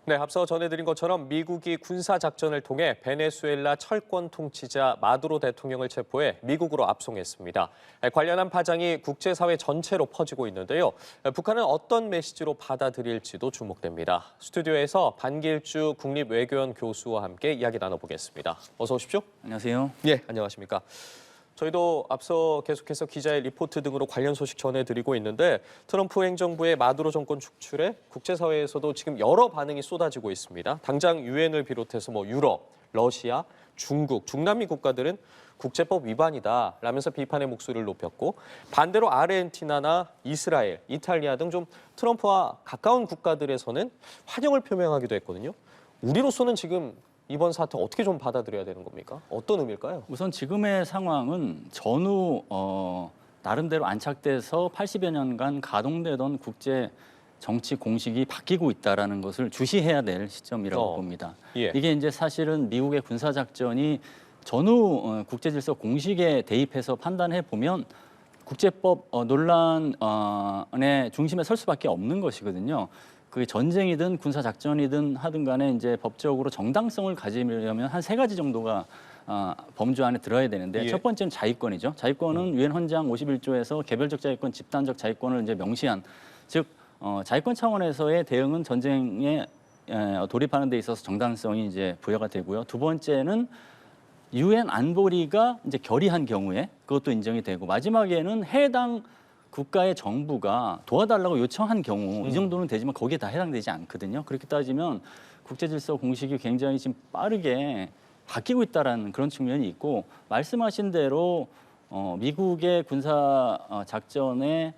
네, 앞서 전해드린 것처럼 미국이 군사작전을 통해 베네수엘라 철권 통치자 마두로 대통령을 체포해 미국으로 압송했습니다. 관련한 파장이 국제사회 전체로 퍼지고 있는데요. 북한은 어떤 메시지로 받아들일지도 주목됩니다. 스튜디오에서 반길주 국립외교원 교수와 함께 이야기 나눠보겠습니다. 어서 오십시오. 안녕하세요. 예, 안녕하십니까. 저희도 앞서 계속해서 기자의 리포트 등으로 관련 소식 전해드리고 있는데 트럼프 행정부의 마두로 정권 축출에 국제사회에서도 지금 여러 반응이 쏟아지고 있습니다. 당장 유엔을 비롯해서 유럽, 러시아, 중국, 중남미 국가들은 국제법 위반이다라면서 비판의 목소리를 높였고 반대로 아르헨티나나 이스라엘, 이탈리아 등 좀 트럼프와 가까운 국가들에서는 환영을 표명하기도 했거든요. 우리로서는 지금 이번 사태 어떻게 좀 받아들여야 되는 겁니까? 어떤 의미일까요? 우선 지금의 상황은 전후 나름대로 안착돼서 80여 년간 가동되던 국제 정치 공식이 바뀌고 있다라는 것을 주시해야 될 시점이라고 봅니다. 예. 이게 이제 사실은 미국의 군사 작전이 전후 국제 질서 공식에 대입해서 판단해 보면 국제법 논란의 중심에 설 수밖에 없는 것이거든요. 그게 전쟁이든 군사 작전이든 하든 간에 이제 법적으로 정당성을 가지려면 한 3가지 정도가 범주 안에 들어야 되는데 예. 첫 번째는 자위권이죠. 자위권은 유엔 헌장 51조에서 개별적 자위권, 집단적 자위권을 이제 명시한 즉 자위권 차원에서의 대응은 전쟁에 돌입하는 데 있어서 정당성이 이제 부여가 되고요. 두 번째는 유엔 안보리가 이제 결의한 경우에 그것도 인정이 되고 마지막에는 해당 국가의 정부가 도와달라고 요청한 경우 이 정도는 되지만 거기에 다 해당되지 않거든요. 그렇게 따지면 국제질서 공식이 굉장히 지금 빠르게 바뀌고 있다는 그런 측면이 있고 말씀하신 대로 미국의 군사 작전에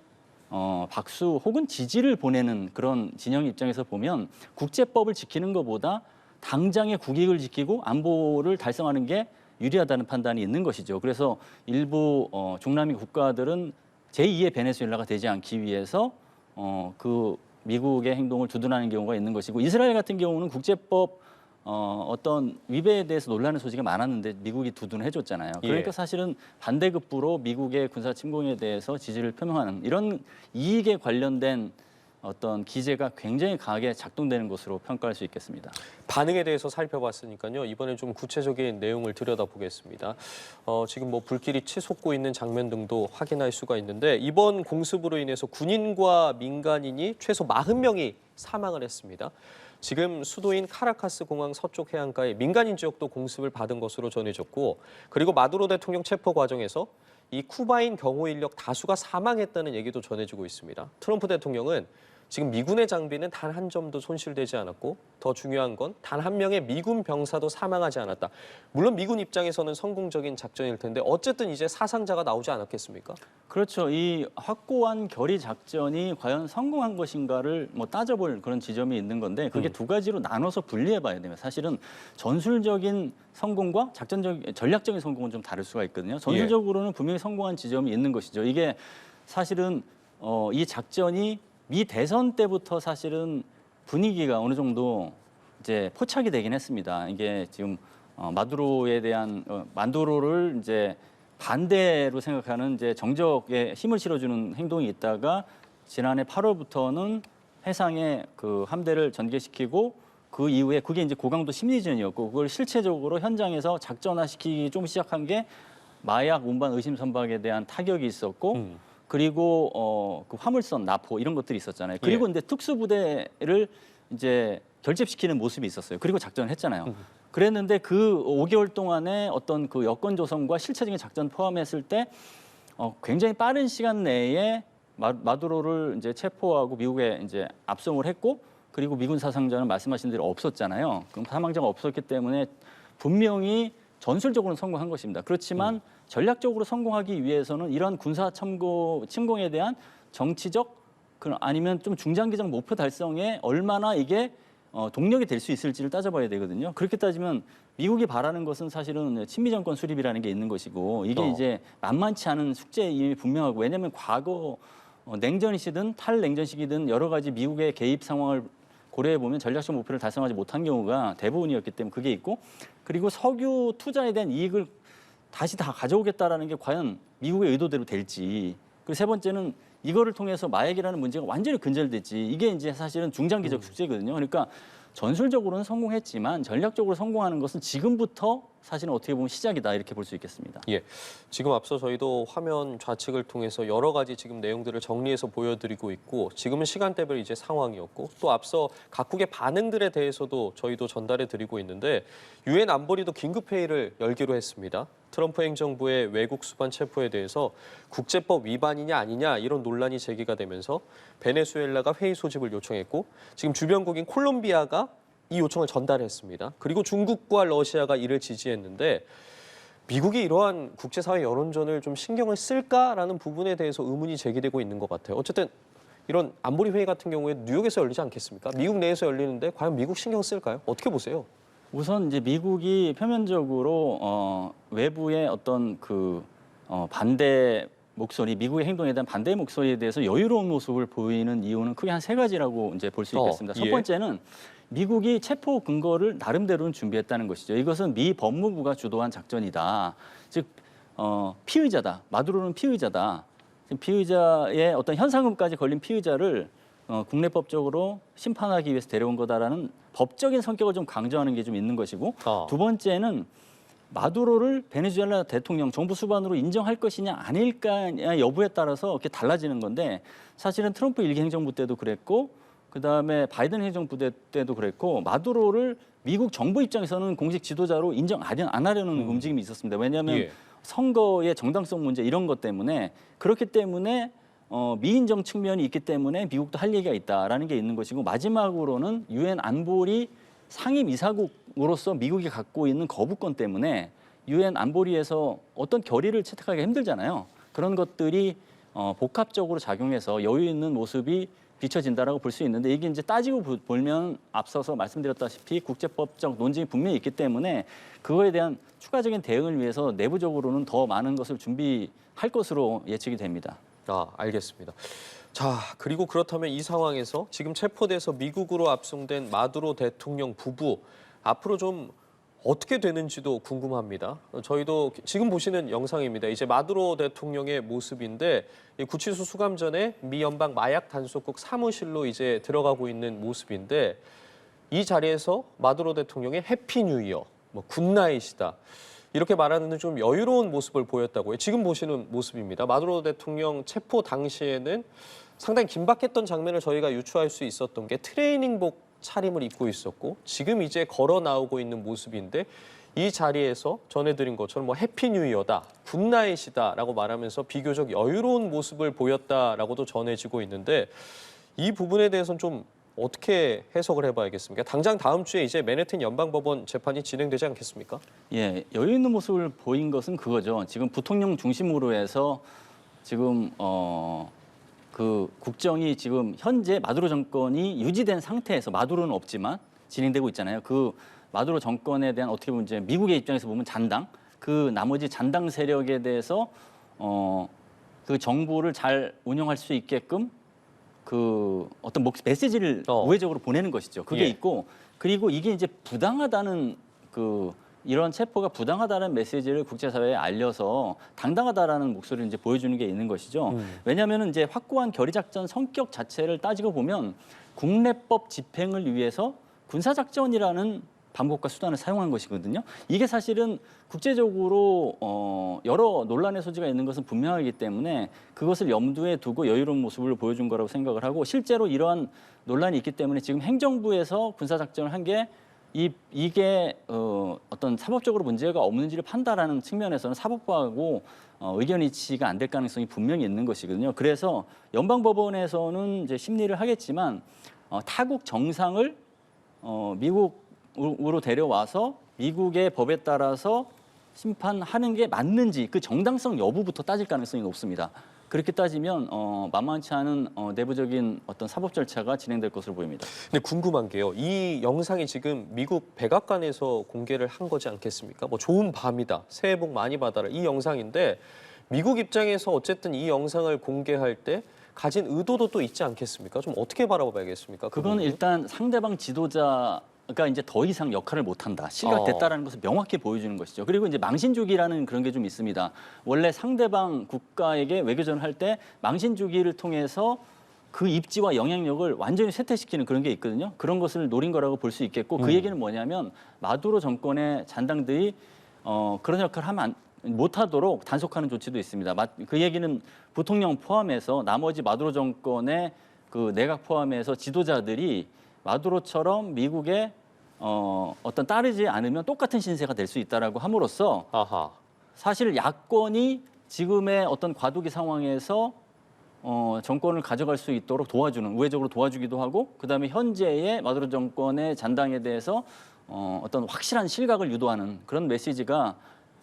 박수 혹은 지지를 보내는 그런 진영 입장에서 보면 국제법을 지키는 것보다 당장의 국익을 지키고 안보를 달성하는 게 유리하다는 판단이 있는 것이죠. 그래서 일부 중남미 국가들은 제2의 베네수엘라가 되지 않기 위해서 그 미국의 행동을 두둔하는 경우가 있는 것이고 이스라엘 같은 경우는 국제법 어떤 위배에 대해서 논란의 소지가 많았는데 미국이 두둔해줬잖아요. 그러니까 예. 사실은 반대급부로 미국의 군사 침공에 대해서 지지를 표명하는 이런 이익에 관련된 어떤 기제가 굉장히 강하게 작동되는 것으로 평가할 수 있겠습니다. 반응에 대해서 살펴봤으니까요. 이번에 좀 구체적인 내용을 들여다보겠습니다. 지금 불길이 치솟고 있는 장면 등도 확인할 수가 있는데 이번 공습으로 인해서 군인과 민간인이 최소 40명이 사망을 했습니다. 지금 수도인 카라카스 공항 서쪽 해안가의 민간인 지역도 공습을 받은 것으로 전해졌고 그리고 마두로 대통령 체포 과정에서 이 쿠바인 경호 인력 다수가 사망했다는 얘기도 전해지고 있습니다. 트럼프 대통령은 지금 미군의 장비는 단 한 점도 손실되지 않았고 더 중요한 건 단 한 명의 미군 병사도 사망하지 않았다. 물론 미군 입장에서는 성공적인 작전일 텐데 어쨌든 이제 사상자가 나오지 않았겠습니까? 그렇죠. 이 확고한 결의 작전이 과연 성공한 것인가를 따져볼 그런 지점이 있는 건데 그게 두 가지로 나눠서 분리해봐야 됩니다. 사실은 전술적인 성공과 전략적인 성공은 좀 다를 수가 있거든요. 전술적으로는 분명히 성공한 지점이 있는 것이죠. 이게 사실은 이 작전이 미 대선 때부터 사실은 분위기가 어느 정도 이제 포착이 되긴 했습니다. 이게 지금 마두로에 대한 마두로를 이제 반대로 생각하는 이제 정적에 힘을 실어주는 행동이 있다가 지난해 8월부터는 해상에 그 함대를 전개시키고 그 이후에 그게 이제 고강도 심리전이었고 그걸 실체적으로 현장에서 작전화시키기 좀 시작한 게 마약 운반 의심 선박에 대한 타격이 있었고. 그리고 그 화물선 납포 이런 것들이 있었잖아요. 그리고 예. 이제 특수부대를 이제 결집시키는 모습이 있었어요. 그리고 작전을 했잖아요. 그랬는데 그 5개월 동안에 어떤 그 여건 조성과 실체적인 작전 포함했을 때 굉장히 빠른 시간 내에 마두로를 이제 체포하고 미국에 이제 압송을 했고 그리고 미군 사상자는 말씀하신 대로 없었잖아요. 그럼 사망자가 없었기 때문에 분명히 전술적으로는 성공한 것입니다. 그렇지만 전략적으로 성공하기 위해서는 이런 군사 침공에 대한 정치적 아니면 좀 중장기적 목표 달성에 얼마나 이게 동력이 될 수 있을지를 따져봐야 되거든요. 그렇게 따지면 미국이 바라는 것은 사실은 친미 정권 수립이라는 게 있는 것이고 이게 이제 만만치 않은 숙제임이 분명하고 왜냐하면 과거 냉전이시든 탈냉전식이든 여러 가지 미국의 개입 상황을 고려해 보면 전략적 목표를 달성하지 못한 경우가 대부분이었기 때문에 그게 있고 그리고 석유 투자에 대한 이익을 다시 다 가져오겠다라는 게 과연 미국의 의도대로 될지 그리고 세 번째는 이거를 통해서 마약이라는 문제가 완전히 근절됐지 이게 이제 사실은 중장기적 숙제거든요. 그러니까 전술적으로는 성공했지만 전략적으로 성공하는 것은 지금부터 사실은 어떻게 보면 시작이다 이렇게 볼 수 있겠습니다. 예, 지금 앞서 저희도 화면 좌측을 통해서 여러 가지 지금 내용들을 정리해서 보여드리고 있고 지금은 시간대별 이제 상황이었고 또 앞서 각국의 반응들에 대해서도 저희도 전달해드리고 있는데 유엔 안보리도 긴급회의를 열기로 했습니다. 트럼프 행정부의 외국 수반 체포에 대해서 국제법 위반이냐 아니냐 이런 논란이 제기가 되면서 베네수엘라가 회의 소집을 요청했고 지금 주변국인 콜롬비아가 이 요청을 전달했습니다. 그리고 중국과 러시아가 이를 지지했는데 미국이 이러한 국제사회 여론전을 좀 신경을 쓸까라는 부분에 대해서 의문이 제기되고 있는 것 같아요. 어쨌든 이런 안보리 회의 같은 경우에 뉴욕에서 열리지 않겠습니까? 미국 내에서 열리는데 과연 미국 신경 쓸까요? 어떻게 보세요? 우선 이제 미국이 표면적으로 외부의 어떤 반대 목소리, 미국의 행동에 대한 반대 목소리에 대해서 여유로운 모습을 보이는 이유는 크게 한 세 가지라고 이제 볼 수 있겠습니다. 첫 예. 번째는 미국이 체포 근거를 나름대로는 준비했다는 것이죠. 이것은 미 법무부가 주도한 작전이다. 즉 피의자다. 마두로는 피의자다. 피의자의 어떤 현상금까지 걸린 피의자를 국내법적으로 심판하기 위해서 데려온 거다라는 법적인 성격을 좀 강조하는 게 좀 있는 것이고 두 번째는 마두로를 베네수엘라 대통령 정부 수반으로 인정할 것이냐 아닐까 여부에 따라서 이렇게 달라지는 건데 사실은 트럼프 일기 행정부 때도 그랬고 그다음에 바이든 행정부 때도 그랬고 마두로를 미국 정부 입장에서는 공식 지도자로 인정 안 하려는 움직임이 있었습니다. 왜냐하면 예. 선거의 정당성 문제 이런 것 때문에 그렇기 때문에 미인정 측면이 있기 때문에 미국도 할 얘기가 있다라는 게 있는 것이고 마지막으로는 유엔 안보리 상임이사국으로서 미국이 갖고 있는 거부권 때문에 유엔 안보리에서 어떤 결의를 채택하기 힘들잖아요. 그런 것들이 복합적으로 작용해서 여유 있는 모습이 비춰진다라고 볼 수 있는데 이게 이제 따지고 보면 앞서서 말씀드렸다시피 국제법적 논쟁이 분명히 있기 때문에 그거에 대한 추가적인 대응을 위해서 내부적으로는 더 많은 것을 준비할 것으로 예측이 됩니다. 알겠습니다. 자, 그리고 그렇다면 이 상황에서 지금 체포돼서 미국으로 압송된 마두로 대통령 부부 앞으로 좀 어떻게 되는지도 궁금합니다. 저희도 지금 보시는 영상입니다. 이제 마두로 대통령의 모습인데 이 구치소 수감 전에 미 연방 마약 단속국 사무실로 이제 들어가고 있는 모습인데 이 자리에서 마두로 대통령의 해피 뉴 이어, 굿나잇이다. 이렇게 말하는 좀 여유로운 모습을 보였다고요. 지금 보시는 모습입니다. 마두로 대통령 체포 당시에는 상당히 긴박했던 장면을 저희가 유추할 수 있었던 게 트레이닝복 차림을 입고 있었고 지금 이제 걸어 나오고 있는 모습인데 이 자리에서 전해드린 것처럼 해피 뉴 이어다, 굿나잇이다라고 말하면서 비교적 여유로운 모습을 보였다라고도 전해지고 있는데 이 부분에 대해서는 좀 어떻게 해석을 해봐야겠습니까? 당장 다음 주에 이제 맨해튼 연방법원 재판이 진행되지 않겠습니까? 예, 여유 있는 모습을 보인 것은 그거죠. 지금 부통령 중심으로 해서 지금 그 국정이 지금 현재 마두로 정권이 유지된 상태에서 마두로는 없지만 진행되고 있잖아요. 그 마두로 정권에 대한 어떻게 보면 이제 미국의 입장에서 보면 잔당, 그 나머지 잔당 세력에 대해서 그 정부를 잘 운영할 수 있게끔 그 어떤 메시지를 우회적으로 보내는 것이죠. 그게 예. 있고 그리고 이게 이제 부당하다는 이런 체포가 부당하다는 메시지를 국제사회에 알려서 당당하다라는 목소리를 이제 보여주는 게 있는 것이죠. 왜냐하면 이제 확고한 결의작전 성격 자체를 따지고 보면 국내법 집행을 위해서 군사작전이라는 방법과 수단을 사용한 것이거든요. 이게 사실은 국제적으로 여러 논란의 소지가 있는 것은 분명하기 때문에 그것을 염두에 두고 여유로운 모습을 보여준 거라고 생각을 하고 실제로 이러한 논란이 있기 때문에 지금 행정부에서 군사작전을 한 게 이게 어떤 사법적으로 문제가 없는지를 판단하는 측면에서는 사법부하고 의견 일치가 안 될 가능성이 분명히 있는 것이거든요. 그래서 연방법원에서는 이제 심리를 하겠지만 타국 정상을 미국으로 데려와서 미국의 법에 따라서 심판하는 게 맞는지 그 정당성 여부부터 따질 가능성이 높습니다. 그렇게 따지면 만만치 않은 내부적인 어떤 사법 절차가 진행될 것으로 보입니다. 근데 궁금한 게요. 이 영상이 지금 미국 백악관에서 공개를 한 거지 않겠습니까? 좋은 밤이다. 새해 복 많이 받아라. 이 영상인데 미국 입장에서 어쨌든 이 영상을 공개할 때 가진 의도도 또 있지 않겠습니까? 좀 어떻게 바라봐야겠습니까? 그건 일단 상대방 지도자가 이제 더 이상 역할을 못한다, 실각됐다라는 것을 명확히 보여주는 것이죠. 그리고 이제 망신주기라는 그런 게 좀 있습니다. 원래 상대방 국가에게 외교전을 할 때 망신주기를 통해서 그 입지와 영향력을 완전히 쇠퇴시키는 그런 게 있거든요. 그런 것을 노린 거라고 볼 수 있겠고 그 얘기는 뭐냐면 마두로 정권의 잔당들이 그런 역할을 하면 못하도록 단속하는 조치도 있습니다. 그 얘기는 부통령 포함해서 나머지 마두로 정권의 그 내각 포함해서 지도자들이 마두로처럼 미국의 어떤 따르지 않으면 똑같은 신세가 될 수 있다라고 함으로써 아하. 사실 야권이 지금의 어떤 과도기 상황에서 정권을 가져갈 수 있도록 도와주는 우회적으로 도와주기도 하고 그다음에 현재의 마두로 정권의 잔당에 대해서 어떤 확실한 실각을 유도하는 그런 메시지가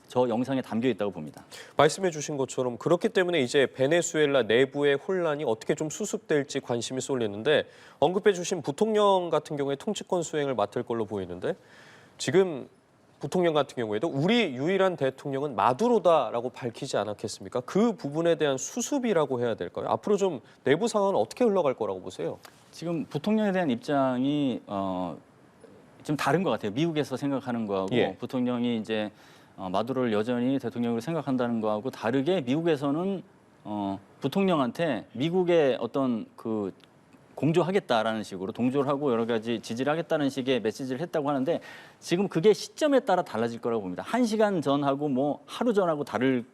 저 영상에 담겨 있다고 봅니다. 말씀해 주신 것처럼 그렇기 때문에 이제 베네수엘라 내부의 혼란이 어떻게 좀 수습될지 관심이 쏠리는데 언급해 주신 부통령 같은 경우에 통치권 수행을 맡을 걸로 보이는데 지금 부통령 같은 경우에도 우리 유일한 대통령은 마두로다라고 밝히지 않았겠습니까? 그 부분에 대한 수습이라고 해야 될까요? 앞으로 좀 내부 상황은 어떻게 흘러갈 거라고 보세요? 지금 부통령에 대한 입장이 좀 다른 것 같아요. 미국에서 생각하는 거하고 예. 부통령이 이제 마두로를 여전히 대통령으로 생각한다는 거하고 다르게 미국에서는 부통령한테 미국의 어떤 그 공조하겠다라는 식으로 동조를 하고 여러 가지 지지를 하겠다는 식의 메시지를 했다고 하는데 지금 그게 시점에 따라 달라질 거라고 봅니다. 1시간 전하고 뭐 하루 전하고 다를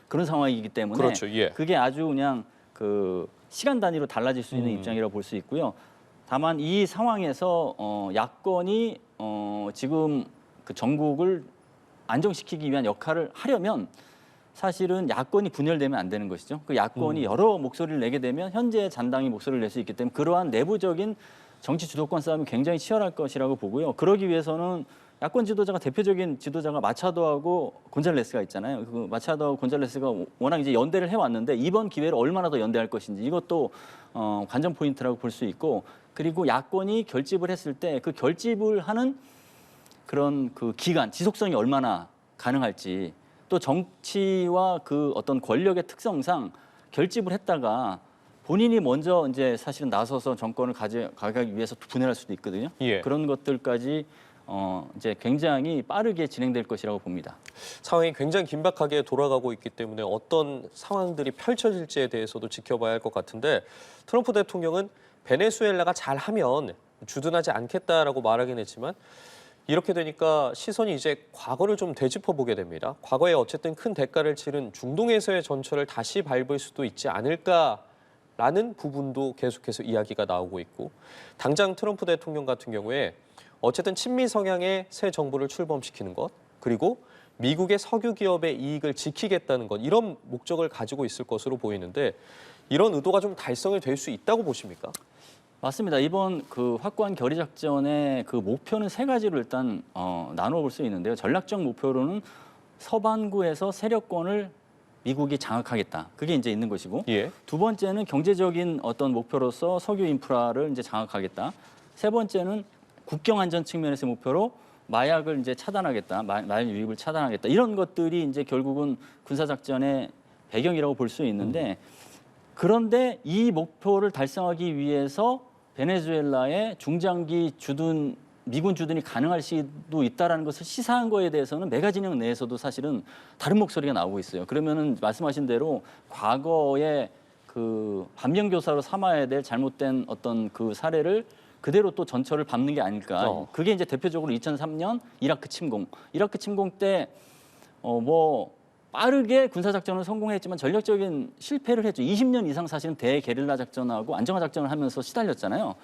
그런 상황이기 때문에 그렇죠. 예. 그게 아주 그냥 그 시간 단위로 달라질 수 있는 입장이라고 볼 수 있고요. 다만 이 상황에서 야권이 지금 그 전국을 안정시키기 위한 역할을 하려면 사실은 야권이 분열되면 안 되는 것이죠. 그 야권이 여러 목소리를 내게 되면 현재 잔당이 목소리를 낼 수 있기 때문에 그러한 내부적인 정치 주도권 싸움이 굉장히 치열할 것이라고 보고요. 그러기 위해서는 야권 지도자가 대표적인 지도자가 마차도하고 곤잘레스가 있잖아요. 그 마차도하고 곤잘레스가 워낙 이제 연대를 해왔는데 이번 기회를 얼마나 더 연대할 것인지 이것도 관전 포인트라고 볼 수 있고 그리고 야권이 결집을 했을 때 그 결집을 하는 그런 그 기간, 지속성이 얼마나 가능할지 또 정치와 그 어떤 권력의 특성상 결집을 했다가 본인이 먼저 이제 사실은 나서서 정권을 가기 위해서 분열할 수도 있거든요. 예. 그런 것들까지 이제 굉장히 빠르게 진행될 것이라고 봅니다. 상황이 굉장히 긴박하게 돌아가고 있기 때문에 어떤 상황들이 펼쳐질지에 대해서도 지켜봐야 할 것 같은데 트럼프 대통령은 베네수엘라가 잘하면 주둔하지 않겠다라고 말하긴 했지만 이렇게 되니까 시선이 이제 과거를 좀 되짚어 보게 됩니다. 과거에 어쨌든 큰 대가를 치른 중동에서의 전철을 다시 밟을 수도 있지 않을까라는 부분도 계속해서 이야기가 나오고 있고 당장 트럼프 대통령 같은 경우에 어쨌든 친미 성향의 새 정부를 출범시키는 것 그리고 미국의 석유 기업의 이익을 지키겠다는 것 이런 목적을 가지고 있을 것으로 보이는데 이런 의도가 좀 달성이 될 수 있다고 보십니까? 맞습니다. 이번 그 확고한 결의 작전의 그 목표는 세 가지로 일단 나눠 볼 수 있는데요. 전략적 목표로는 서반구에서 세력권을 미국이 장악하겠다. 그게 이제 있는 것이고 예. 두 번째는 경제적인 어떤 목표로서 석유 인프라를 이제 장악하겠다. 세 번째는 국경 안전 측면에서의 목표로 마약을 이제 차단하겠다. 마약 유입을 차단하겠다. 이런 것들이 이제 결국은 군사 작전의 배경이라고 볼 수 있는데 그런데 이 목표를 달성하기 위해서 베네수엘라의 중장기 주둔 미군 주둔이 가능할 수도 있다라는 것을 시사한 거에 대해서는 메가 진영 내에서도 사실은 다른 목소리가 나오고 있어요. 그러면은 말씀하신 대로 과거의 그 반면교사로 삼아야 될 잘못된 어떤 그 사례를 그대로 또 전철을 밟는 게 아닐까. 그게 이제 대표적으로 2003년 이라크 침공 때 뭐 빠르게 군사작전을 성공했지만 전략적인 실패를 했죠. 20년 이상 사실은 대게릴라 작전하고 안정화 작전을 하면서 시달렸잖아요.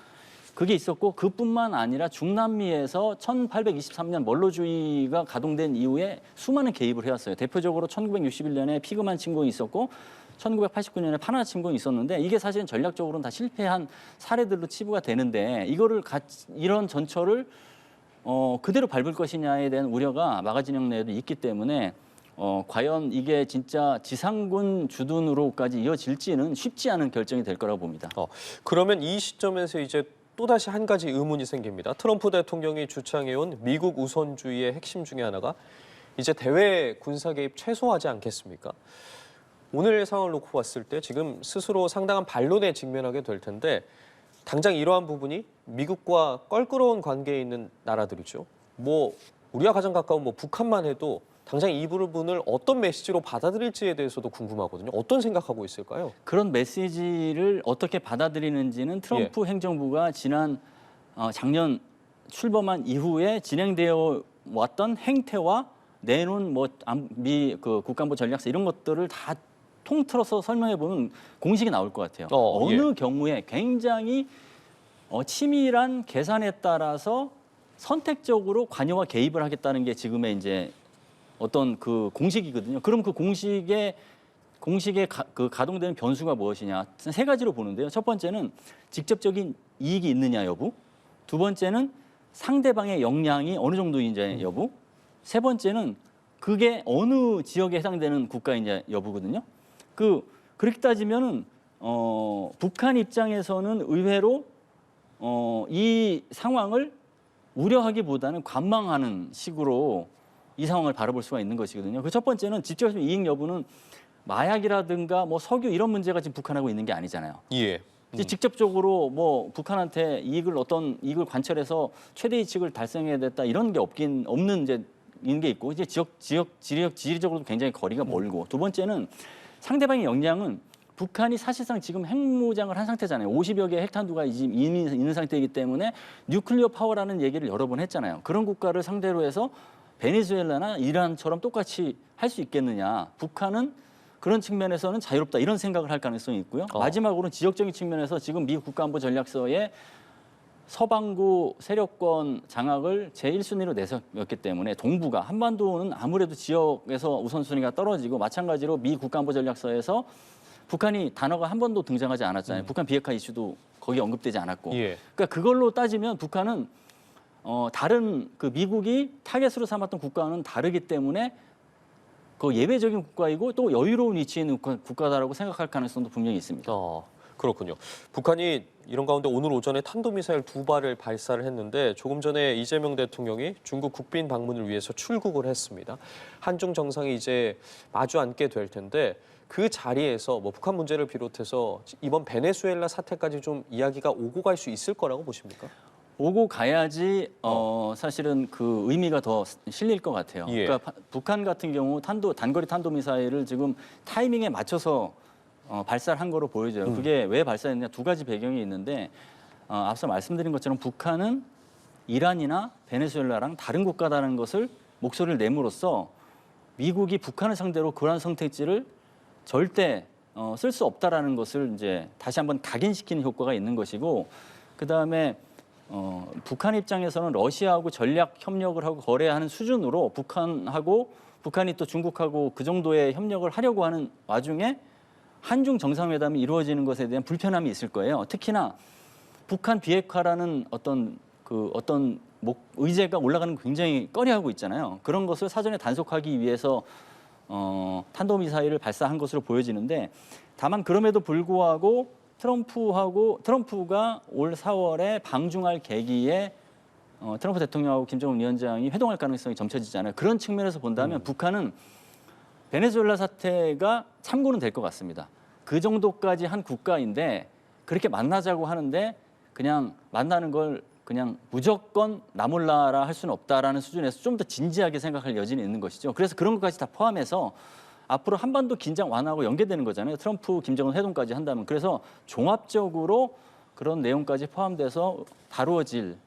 그게 있었고 그뿐만 아니라 중남미에서 1823년 멀로주의가 가동된 이후에 수많은 개입을 해왔어요. 대표적으로 1961년에 피그만 침공이 있었고 1989년에 파나마 침공이 있었는데 이게 사실은 전략적으로는 다 실패한 사례들로 치부가 되는데 이런 전철을 그대로 밟을 것이냐에 대한 우려가 마가 진영 내에도 있기 때문에 과연 이게 진짜 지상군 주둔으로까지 이어질지는 쉽지 않은 결정이 될 거라고 봅니다. 그러면 이 시점에서 이제 또다시 한 가지 의문이 생깁니다. 트럼프 대통령이 주창해온 미국 우선주의의 핵심 중에 하나가 이제 대외 군사 개입 최소화하지 않겠습니까? 오늘 상황을 놓고 봤을 때 지금 스스로 상당한 반론에 직면하게 될 텐데 당장 이러한 부분이 미국과 껄끄러운 관계에 있는 나라들이죠. 뭐 우리와 가장 가까운 뭐 북한만 해도 당장 이 부분을 어떤 메시지로 받아들일지에 대해서도 궁금하거든요. 어떤 생각하고 있을까요? 그런 메시지를 어떻게 받아들이는지는 트럼프 행정부가 지난 작년 출범한 이후에 진행되어 왔던 행태와 내놓은 미 국가안보 전략서 이런 것들을 다 통틀어서 설명해 보면 공식이 나올 것 같아요. 어느 경우에 굉장히 치밀한 계산에 따라서 선택적으로 관여와 개입을 하겠다는 게 지금의 이제 어떤 그 공식이거든요. 그럼 그 공식에 가동되는 변수가 무엇이냐? 세 가지로 보는데요. 첫 번째는 직접적인 이익이 있느냐 여부. 두 번째는 상대방의 역량이 어느 정도인지 여부. 세 번째는 그게 어느 지역에 해당되는 국가인지 여부거든요. 그렇게 따지면은 북한 입장에서는 의외로 이 상황을 우려하기보다는 관망하는 식으로 이 상황을 바라볼 수가 있는 것이거든요. 그 첫 번째는 직접적 이익 여부는 마약이라든가 석유 이런 문제가 지금 북한하고 있는 게 아니잖아요. 예. 직접적으로 북한한테 어떤 이익을 관철해서 최대 이익을 달성해야 됐다 이런 게 없는 이제 있는 게 있고 이제 지리적으로도 굉장히 거리가 멀고 두 번째는 상대방의 역량은 북한이 사실상 지금 핵무장을 한 상태잖아요. 50여 개의 핵탄두가 이미 있는 상태이기 때문에 뉴클리어 파워라는 얘기를 여러 번 했잖아요. 그런 국가를 상대로 해서 베네수엘라나 이란처럼 똑같이 할 수 있겠느냐. 북한은 그런 측면에서는 자유롭다 이런 생각을 할 가능성이 있고요. 마지막으로는 지역적인 측면에서 지금 미 국가안보 전략서에 서방구 세력권 장악을 제1순위로 내세웠기 때문에 동북아, 한반도는 아무래도 지역에서 우선순위가 떨어지고 마찬가지로 미 국가안보 전략서에서 북한이 단어가 한 번도 등장하지 않았잖아요. 북한 비핵화 이슈도 거기 언급되지 않았고. 그러니까 그걸로 따지면 북한은 다른 미국이 타겟으로 삼았던 국가와는 다르기 때문에 그 예외적인 국가이고 또 여유로운 위치에 있는 국가다라고 생각할 가능성도 분명히 있습니다. 그렇군요. 북한이 이런 가운데 오늘 오전에 탄도미사일 2발을 발사를 했는데 조금 전에 이재명 대통령이 중국 국빈 방문을 위해서 출국을 했습니다. 한중 정상이 이제 마주 앉게 될 텐데 그 자리에서 북한 문제를 비롯해서 이번 베네수엘라 사태까지 좀 이야기가 오고 갈 수 있을 거라고 보십니까? 오고 가야지 사실은 그 의미가 더 실릴 것 같아요. 그러니까 북한 같은 경우 단거리 탄도미사일을 지금 타이밍에 맞춰서 발사를 한 거로 보여져요. 그게 왜 발사했느냐 두 가지 배경이 있는데 앞서 말씀드린 것처럼 북한은 이란이나 베네수엘라랑 다른 국가다라는 것을 목소리를 내므로써 미국이 북한을 상대로 그러한 선택지를 절대 쓸 수 없다라는 것을 이제 다시 한번 각인시키는 효과가 있는 것이고 그다음에 북한 입장에서는 러시아하고 전략 협력을 하고 거래하는 수준으로 북한이 또 중국하고 그 정도의 협력을 하려고 하는 와중에 한중 정상회담이 이루어지는 것에 대한 불편함이 있을 거예요. 특히나 북한 비핵화라는 어떤 의제가 올라가는 거 굉장히 꺼려하고 있잖아요. 그런 것을 사전에 단속하기 위해서 탄도미사일을 발사한 것으로 보여지는데 다만 그럼에도 불구하고 트럼프가 올 4월에 방중할 계기에 트럼프 대통령하고 김정은 위원장이 회동할 가능성이 점쳐지잖아요. 그런 측면에서 본다면 북한은 베네수엘라 사태가 참고는 될 것 같습니다. 그 정도까지 한 국가인데 그렇게 만나자고 하는데 그냥 만나는 걸 그냥 무조건 나 몰라라 할 수는 없다라는 수준에서 좀 더 진지하게 생각할 여지는 있는 것이죠. 그래서 그런 것까지 다 포함해서 앞으로 한반도 긴장 완화하고 연계되는 거잖아요. 트럼프, 김정은 회동까지 한다면. 그래서 종합적으로 그런 내용까지 포함돼서 다루어질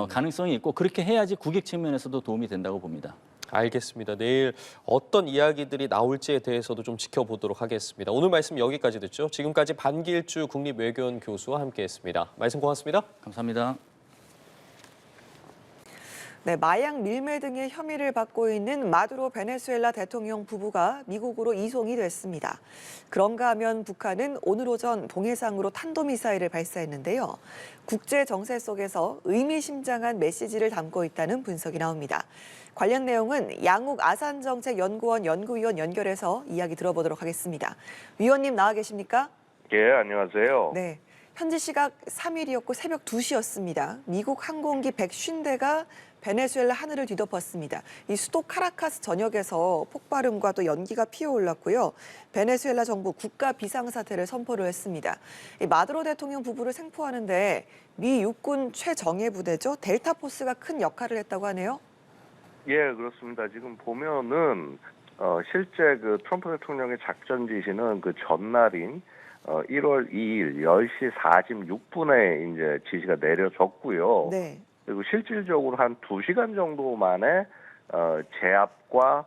가능성이 있고 그렇게 해야지 국익 측면에서도 도움이 된다고 봅니다. 알겠습니다. 내일 어떤 이야기들이 나올지에 대해서도 좀 지켜보도록 하겠습니다. 오늘 말씀 여기까지 듣죠. 지금까지 반길주 국립외교원 교수와 함께했습니다. 말씀 고맙습니다. 감사합니다. 네, 마약 밀매 등의 혐의를 받고 있는 마두로 베네수엘라 대통령 부부가 미국으로 이송이 됐습니다. 그런가 하면 북한은 오늘 오전 동해상으로 탄도미사일을 발사했는데요. 국제 정세 속에서 의미심장한 메시지를 담고 있다는 분석이 나옵니다. 관련 내용은 양욱 아산정책연구원 연구위원 연결해서 이야기 들어보도록 하겠습니다. 위원님 나와 계십니까? 예, 안녕하세요. 네. 현지 시각 3일이었고 새벽 2시였습니다. 미국 항공기 150대가 베네수엘라 하늘을 뒤덮었습니다. 이 수도 카라카스 전역에서 폭발음과 또 연기가 피어올랐고요. 베네수엘라 정부 국가 비상사태를 선포를 했습니다. 이 마두로 대통령 부부를 생포하는데 미 육군 최정예 부대죠. 델타포스가 큰 역할을 했다고 하네요. 예, 그렇습니다. 지금 보면은 실제 그 트럼프 대통령의 작전 지시는 그 전날인 1월 2일 10시 46분에 이제 지시가 내려졌고요. 네. 그리고 실질적으로 한 2시간 정도 만에 제압과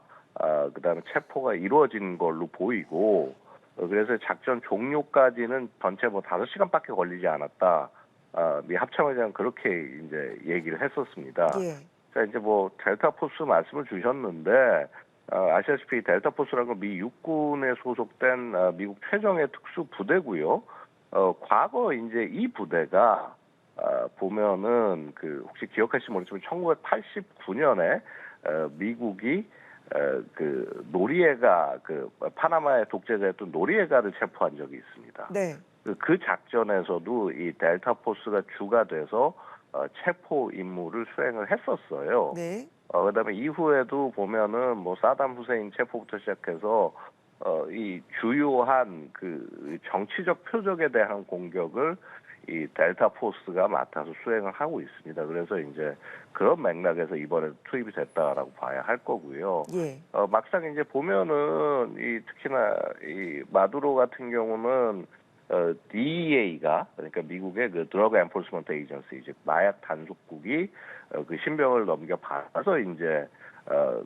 그다음에 체포가 이루어진 걸로 보이고 그래서 작전 종료까지는 전체 뭐 5시간밖에 걸리지 않았다. 미 합참의장은 그렇게 이제 얘기를 했었습니다. 예. 자, 이제 뭐 델타 포스 말씀을 주셨는데 아시다시피 델타 포스라는 건 미 육군에 소속된 미국 최정예 특수 부대고요. 과거 이제 이 부대가 보면은 그 혹시 기억하실지 모르지만 1989년에 미국이 그 노리에가 그 파나마의 독재자였던 노리에가를 체포한 적이 있습니다. 네. 그 작전에서도 이 델타 포스가 주가 돼서 체포 임무를 수행을 했었어요. 네. 그다음에 이후에도 보면은 뭐 사담 후세인 체포부터 시작해서 이 주요한 그 정치적 표적에 대한 공격을 이 델타 포스가 맡아서 수행을 하고 있습니다. 그래서 이제 그런 맥락에서 이번에 투입이 됐다라고 봐야 할 거고요. 예. 막상 이제 보면은 이 특히나 이 마두로 같은 경우는 DEA가 그러니까 미국의 그 드러그 엔포스먼트 에이전시 이제 마약 단속국이 그 신병을 넘겨받아서 이제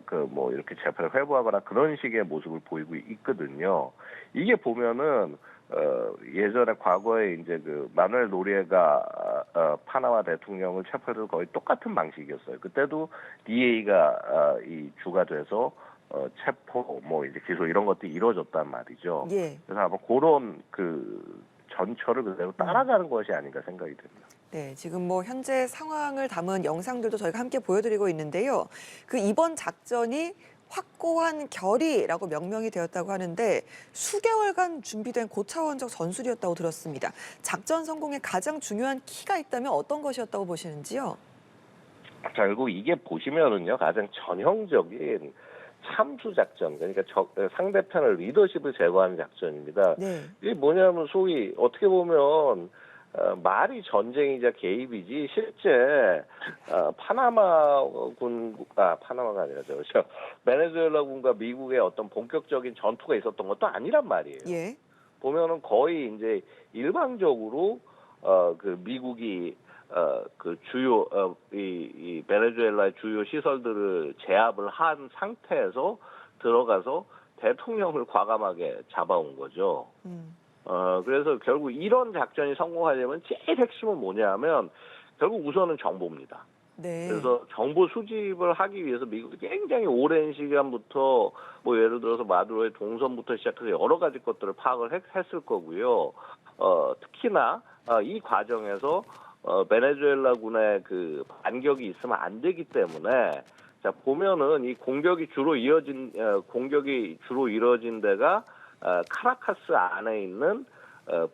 그 뭐 이렇게 재판을 회부하거나 그런 식의 모습을 보이고 있거든요. 이게 보면은 예전에 과거에 이제 그 마누엘 노리에가 파나마 대통령을 체포해도 거의 똑같은 방식이었어요. 그때도 DEA가 이 주가 돼서 체포, 뭐 이제 기소 이런 것들이 이루어졌단 말이죠. 예. 그래서 아마 그런 그 전철을 그대로 따라가는 것이 아닌가 생각이 듭니다. 네, 지금 뭐 현재 상황을 담은 영상들도 저희가 함께 보여드리고 있는데요. 그 이번 작전이 확고한 결의라고 명명이 되었다고 하는데 수개월간 준비된 고차원적 전술이었다고 들었습니다. 작전 성공에 가장 중요한 키가 있다면 어떤 것이었다고 보시는지요? 자, 결국 이게 보시면은요, 가장 전형적인 참수 작전, 그러니까 상대편의 리더십을 제거하는 작전입니다. 네. 이게 뭐냐면 소위 어떻게 보면 말이 전쟁이자 개입이지 실제 파나마가 아니라 저 베네수엘라군과 미국의 어떤 본격적인 전투가 있었던 것도 아니란 말이에요. 예. 보면은 거의 이제 일방적으로 그 미국이 그 주요 이 베네수엘라의 주요 시설들을 제압을 한 상태에서 들어가서 대통령을 과감하게 잡아온 거죠. 그래서 결국 이런 작전이 성공하려면 제일 핵심은 뭐냐면 결국 우선은 정보입니다. 네. 그래서 정보 수집을 하기 위해서 미국이 굉장히 오랜 시간부터 뭐 예를 들어서 마두로의 동선부터 시작해서 여러 가지 것들을 파악을 했을 거고요. 특히나 이 과정에서 베네수엘라군의 그 반격이 있으면 안 되기 때문에 자 보면은 이 공격이 주로 이뤄진 데가 카라카스 안에 있는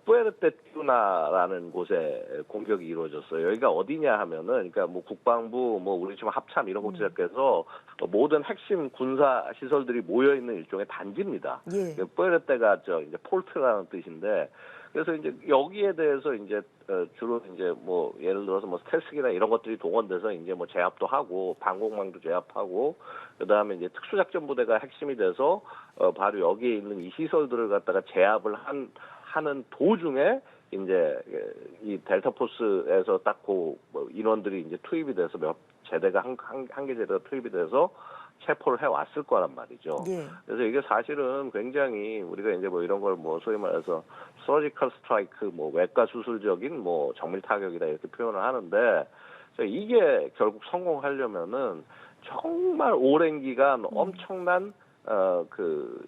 뿌에르테투나라는 곳에 공격이 이루어졌어요. 여기가 어디냐 하면은, 그러니까 뭐 국방부, 뭐 우리 지금 합참 이런 곳 시작해서 모든 핵심 군사 시설들이 모여 있는 일종의 단지입니다. 예. 뿌에르테가 이제 폴트라는 뜻인데, 그래서 이제 여기에 대해서 이제 주로 이제 뭐 예를 들어서 뭐 스텔스기나 이런 것들이 동원돼서 이제 뭐 제압도 하고 방공망도 제압하고 그다음에 이제 특수작전 부대가 핵심이 돼서 바로 여기에 있는 이 시설들을 갖다가 제압을 하는 도중에 이제 이 델타 포스에서 딱 그 뭐 인원들이 이제 투입이 돼서 몇 제대가 한 개 제대가 투입이 돼서 체포를 해왔을 거란 말이죠. 예. 그래서 이게 사실은 굉장히 우리가 이제 뭐 이런 걸 뭐 소위 말해서 서지컬 스트라이크, 뭐 외과 수술적인 뭐 정밀 타격이다 이렇게 표현을 하는데 이게 결국 성공하려면은 정말 오랜 기간 엄청난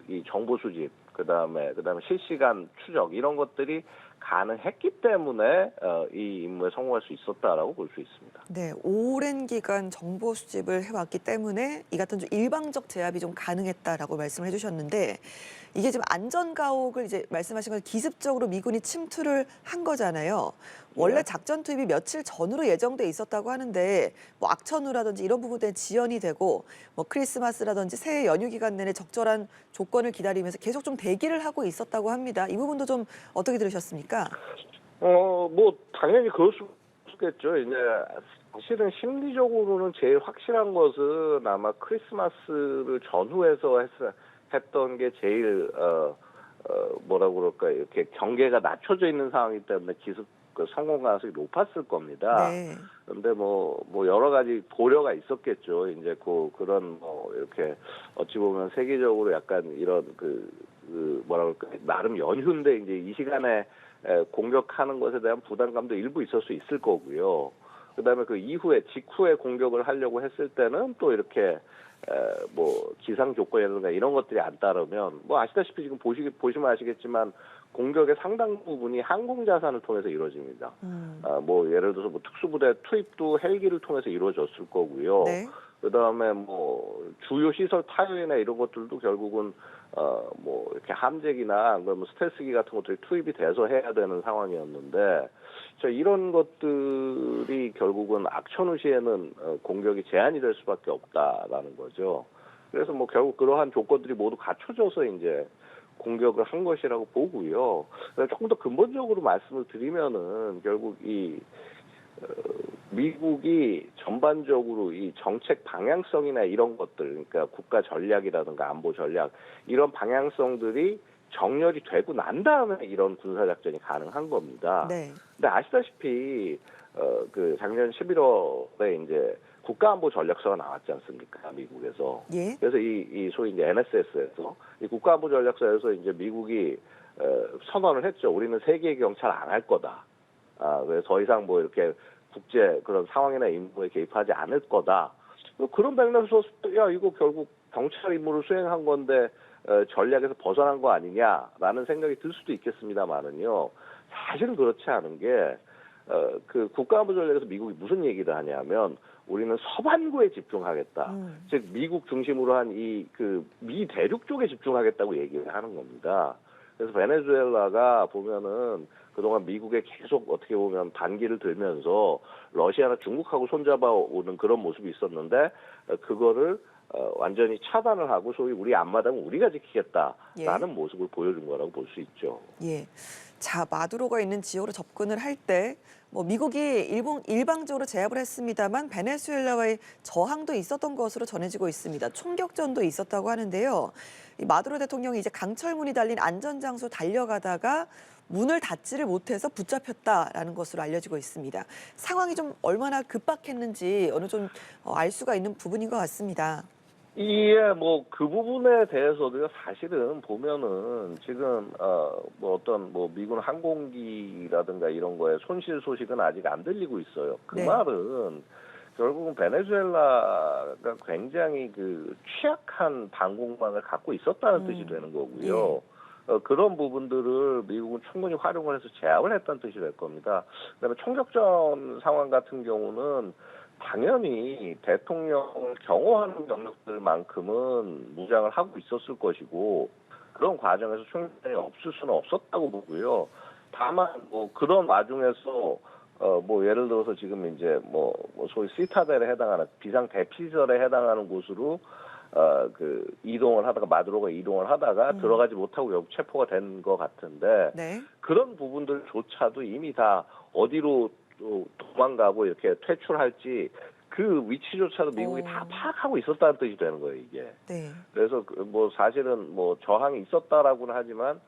이 정보 수집, 그다음에 실시간 추적 이런 것들이 가능했기 때문에 이 임무에 성공할 수 있었다라고 볼 수 있습니다. 네, 오랜 기간 정보 수집을 해왔기 때문에 이 같은 좀 일방적 제압이 좀 가능했다라고 말씀을 해주셨는데 이게 지금 안전가옥을 이제 말씀하신 건 기습적으로 미군이 침투를 한 거잖아요. 원래 네. 작전 투입이 며칠 전으로 예정돼 있었다고 하는데 뭐 악천후라든지 이런 부분에 지연이 되고 뭐 크리스마스라든지 새해 연휴 기간 내내 적절한 조건을 기다리면서 계속 좀 대기를 하고 있었다고 합니다. 이 부분도 좀 어떻게 들으셨습니까? 뭐 당연히 그럴 수 있겠죠. 이제 사실은 심리적으로는 제일 확실한 것은 아마 크리스마스를 전후해서 했던 게 제일 뭐라고 그럴까요? 이렇게 경계가 낮춰져 있는 상황이기 때문에 그 성공 가능성이 높았을 겁니다. 네. 근데 뭐 여러 가지 고려가 있었겠죠. 이제 그런 이렇게 어찌 보면 세계적으로 약간 이런 뭐라 그럴까 나름 연휴인데 이제 이 시간에 공격하는 것에 대한 부담감도 일부 있을 수 있을 거고요. 그다음에 그 이후에 직후에 공격을 하려고 했을 때는 또 이렇게 뭐 기상 조건이라든가 이런 것들이 안 따르면 뭐 아시다시피 지금 보시면 아시겠지만 공격의 상당 부분이 항공 자산을 통해서 이루어집니다. 뭐 예를 들어서 뭐 특수부대 투입도 헬기를 통해서 이루어졌을 거고요. 네. 그다음에 뭐 주요 시설 타격이나 이런 것들도 결국은 뭐 이렇게 함재기나 뭐 스텔스기 같은 것들이 투입이 돼서 해야 되는 상황이었는데 이런 것들이 결국은 악천후 시에는 공격이 제한이 될 수밖에 없다라는 거죠. 그래서 뭐 결국 그러한 조건들이 모두 갖춰져서 이제 공격을 한 것이라고 보고요. 조금 더 근본적으로 말씀을 드리면은 결국 미국이 전반적으로 이 정책 방향성이나 이런 것들, 그러니까 국가 전략이라든가 안보 전략 이런 방향성들이 정렬이 되고 난 다음에 이런 군사 작전이 가능한 겁니다. 네. 근데 아시다시피 그 작년 11월에 이제 국가안보 전략서가 나왔지 않습니까? 미국에서. 예. 그래서 이 소위 이제 NSS에서 이 국가안보 전략서에서 이제 미국이 선언을 했죠. 우리는 세계 경찰 안 할 거다. 그래서 더 이상 뭐 이렇게 국제 그런 상황이나 임무에 개입하지 않을 거다. 그런 맥락에서 야 이거 결국 경찰 임무를 수행한 건데 전략에서 벗어난 거 아니냐라는 생각이 들 수도 있겠습니다만은요. 사실은 그렇지 않은 게 그 국가안보 전략에서 미국이 무슨 얘기를 하냐면 우리는 서반구에 집중하겠다. 즉 미국 중심으로 한 미 대륙 쪽에 집중하겠다고 얘기를 하는 겁니다. 그래서 베네수엘라가 보면은 그동안 미국에 계속 어떻게 보면 반기를 들면서 러시아나 중국하고 손잡아 오는 그런 모습이 있었는데 그거를 완전히 차단을 하고 소위 우리 앞마당은 우리가 지키겠다라는 모습을 보여준 거라고 볼 수 있죠. 예. 자, 마두로가 있는 지역으로 접근을 할 때 뭐 미국이 일방적으로 제압을 했습니다만 베네수엘라와의 저항도 있었던 것으로 전해지고 있습니다. 총격전도 있었다고 하는데요. 이 마두로 대통령이 이제 강철문이 달린 안전장소 달려가다가 문을 닫지를 못해서 붙잡혔다라는 것으로 알려지고 있습니다. 상황이 좀 얼마나 급박했는지 어느 좀 알 수가 있는 부분인 것 같습니다. 예, 뭐 그 부분에 대해서도 사실은 보면은 지금 뭐 어떤 뭐 미군 항공기라든가 이런 거에 손실 소식은 아직 안 들리고 있어요. 그 네. 말은 결국은 베네수엘라가 굉장히 취약한 방공망을 갖고 있었다는 뜻이 되는 거고요. 그런 부분들을 미국은 충분히 활용을 해서 제압을 했다는 뜻이 될 겁니다. 그다음에 총격전 상황 같은 경우는 당연히 대통령을 경호하는 병력들만큼은 무장을 하고 있었을 것이고 그런 과정에서 총격전이 없을 수는 없었다고 보고요. 다만 뭐 그런 와중에서 뭐 예를 들어서 지금 이제 뭐 소위 시타델에 해당하는 비상 대피설에 해당하는 곳으로 이동을 하다가 마두로가 이동을 하다가 들어가지 못하고 결국 체포가 된 것 같은데 네. 그런 부분들조차도 이미 다 어디로 도망가고 이렇게 퇴출할지 그 위치조차도 미국이 다 파악하고 있었다는 뜻이 되는 거예요, 이게. 네. 그래서 뭐 사실은 뭐 저항이 있었다라고는 하지만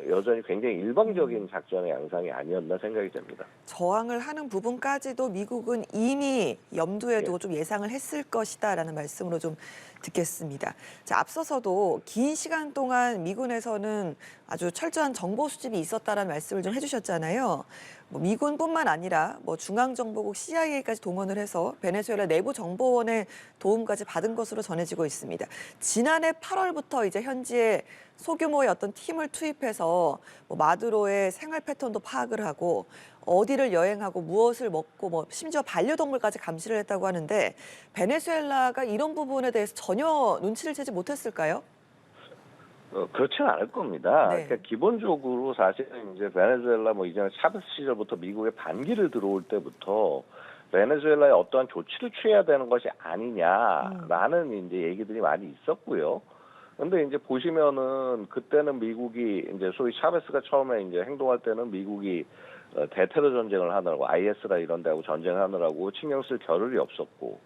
여전히 굉장히 일방적인 작전의 양상이 아니었나 생각이 됩니다. 저항을 하는 부분까지도 미국은 이미 염두에 두고 좀 예상을 했을 것이다라는 말씀으로 좀 듣겠습니다. 자, 앞서서도 긴 시간 동안 미군에서는 아주 철저한 정보 수집이 있었다라는 말씀을 좀 해주셨잖아요. 뭐 미군뿐만 아니라 뭐 중앙정보국 CIA까지 동원을 해서 베네수엘라 내부 정보원의 도움까지 받은 것으로 전해지고 있습니다. 지난해 8월부터 이제 현지에 소규모의 어떤 팀을 투입해서 뭐 마두로의 생활 패턴도 파악을 하고 어디를 여행하고 무엇을 먹고 뭐 심지어 반려동물까지 감시를 했다고 하는데 베네수엘라가 이런 부분에 대해서 전혀 눈치를 채지 못했을까요? 그렇지는 않을 겁니다. 네. 그러니까 기본적으로 사실은 이제 베네수엘라 뭐 이전에 차베스 시절부터 미국에 반기를 들어올 때부터 베네수엘라에 어떠한 조치를 취해야 되는 것이 아니냐라는 이제 얘기들이 많이 있었고요. 근데 이제 보시면은 그때는 미국이 이제 소위 차베스가 처음에 이제 행동할 때는 미국이 대테러 전쟁을 하느라고 IS라 이런 데하고 전쟁하느라고 신경 쓸 겨를이 없었고,